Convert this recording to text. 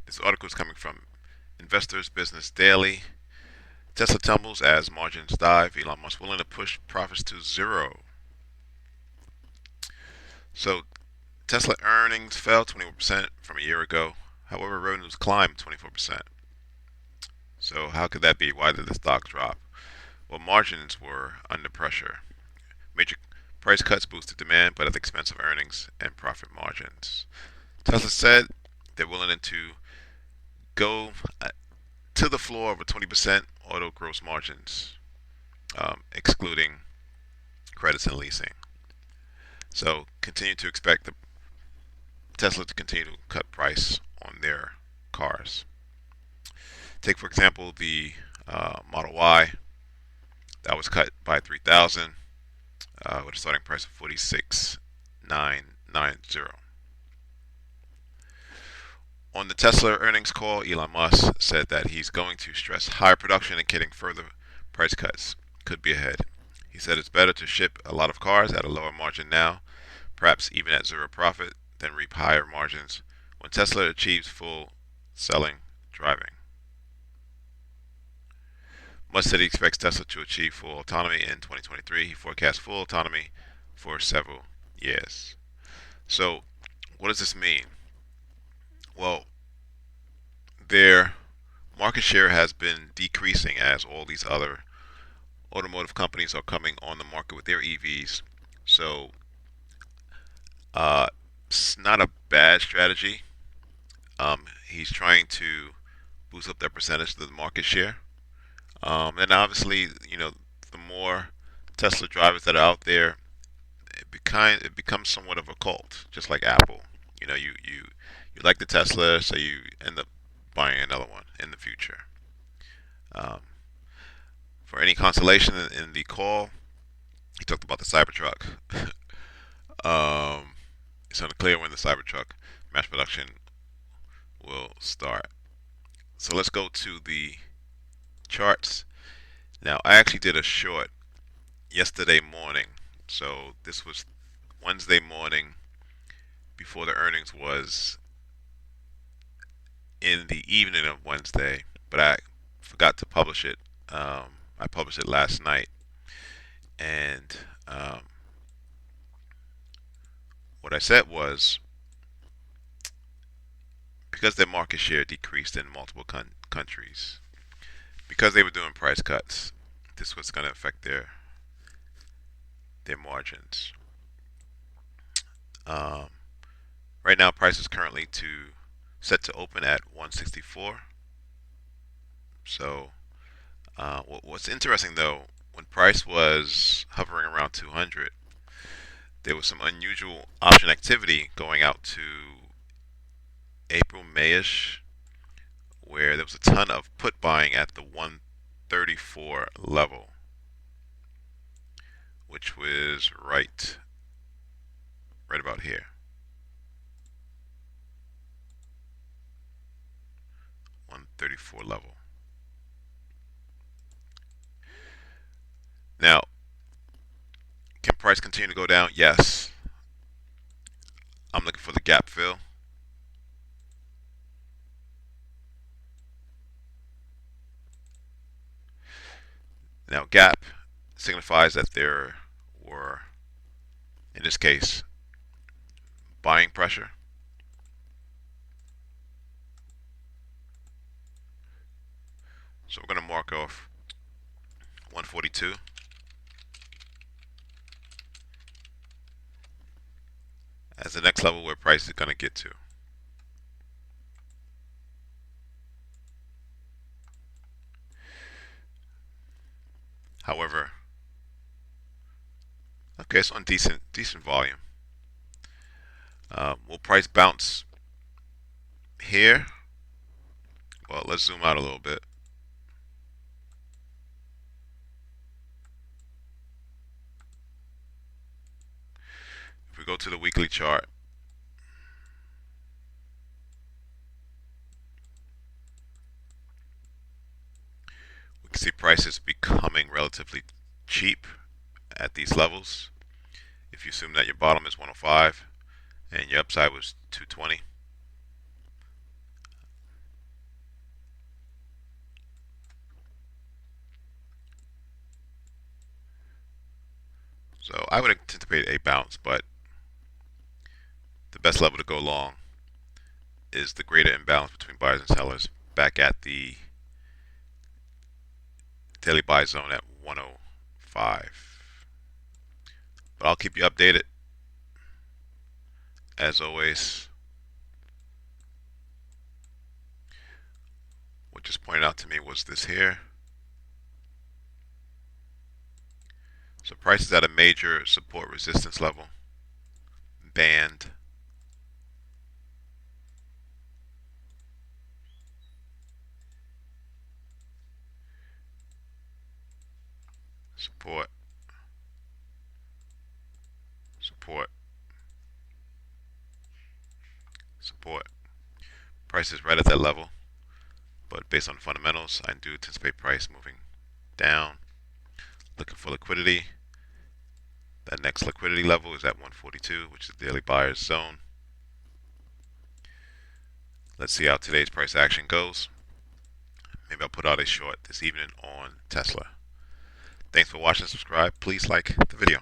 This article is coming from Investors Business Daily. Tesla tumbles as margins dive. Elon Musk willing to push profits to zero. So Tesla earnings fell 21% from a year ago. However, revenues climbed 24%. So how could that be? Why did the stock drop? Well, margins were under pressure. Major price cuts boosted demand, but at the expense of earnings and profit margins. Tesla said they're willing to go to the floor of a 20% auto gross margins, excluding credits and leasing. So continue to expect the Tesla to continue to cut price on their cars. Take for example the Model Y that was cut by 3,000 with a starting price of 46,990. On the Tesla earnings call, Elon Musk said that he's going to stress higher production and getting further price cuts could be ahead. He said it's better to ship a lot of cars at a lower margin now, perhaps even at zero profit, than reap higher margins when Tesla achieves full selling driving. Musk said he expects Tesla to achieve full autonomy in 2023. He forecasts full autonomy for several years. So, what does this mean? Well, their market share has been decreasing as all these other automotive companies are coming on the market with their EVs. So, it's not a bad strategy. He's trying to boost up their percentage of the market share. And obviously, the more Tesla drivers that are out there, it becomes somewhat of a cult, just like Apple. You like the Tesla, so you end up buying another one in the future. Um, for any consolation in the call, he talked about the Cybertruck. It's unclear when the Cybertruck mass production will start. So let's go to the charts. Now, I actually did a short yesterday morning. So this was Wednesday morning before the earnings was in the evening of Wednesday, but I forgot to publish it. I published it last night, and what I said was because their market share decreased in multiple countries, because they were doing price cuts, this was going to affect their margins. Um, right now, price is currently set to open at 164. So, what's interesting though, when price was hovering around 200, there was some unusual option activity going out to April, Mayish, where there was a ton of put buying at the 134 level, which was right about here. 134 level. Now, can price continue to go down? Yes. I'm looking for the gap fill. Now, gap signifies that there were, in this case, buying pressure. So we're going to mark off 142 as the next level where price is going to get to. However, okay, it's on decent volume. Will price bounce here? Well, let's zoom out a little bit. If we go to the weekly chart, we can see prices becoming relatively cheap at these levels. If you assume that your bottom is 105 and your upside was 220, So I would anticipate a bounce, but the best level to go long is the greater imbalance between buyers and sellers back at the daily buy zone at 105. But I'll keep you updated as always. What just pointed out to me was this here. So price is at a major support resistance level band. Support, support, support. Price is right at that level, but based on fundamentals, I do anticipate price moving down. Looking for liquidity. That next liquidity level is at 142, which is the daily buyer's zone. Let's see how today's price action goes. Maybe I'll put out a short this evening on Tesla. Thanks for watching. Subscribe. Please like the video.